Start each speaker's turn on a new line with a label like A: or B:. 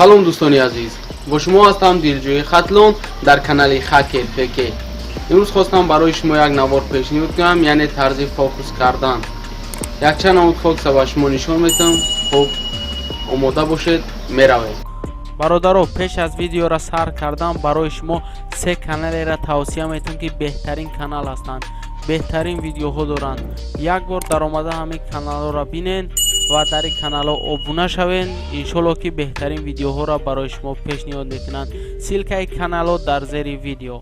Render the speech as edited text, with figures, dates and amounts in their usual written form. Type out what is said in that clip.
A: салом дӯстони азиз, бо шумо ҳастам дилҷӯи хатлон дар канали Хаки ФК. имрӯз хостам барои шумо як навор пешниҳод кунам, яъне тарзи фокус кардан. якчанд намуд фокуса ба шумо нишон медиҳам. хуб, омода бошед, меравед.
B: бародаро, пеш аз видеоро сар кардан барои шумо се каналеро тавсия метавонам ки беҳтарин канал ҳастанд, беҳтарин видеоҳо доранд. як бор даромада ҳамин каналҳоро бинен ва дар ин каналҳо обуна шавен. иншоалло ки беҳтарин видеоҳоро барои шумо пешниҳод мекунанд. силкаи каналҳо дар зери видео.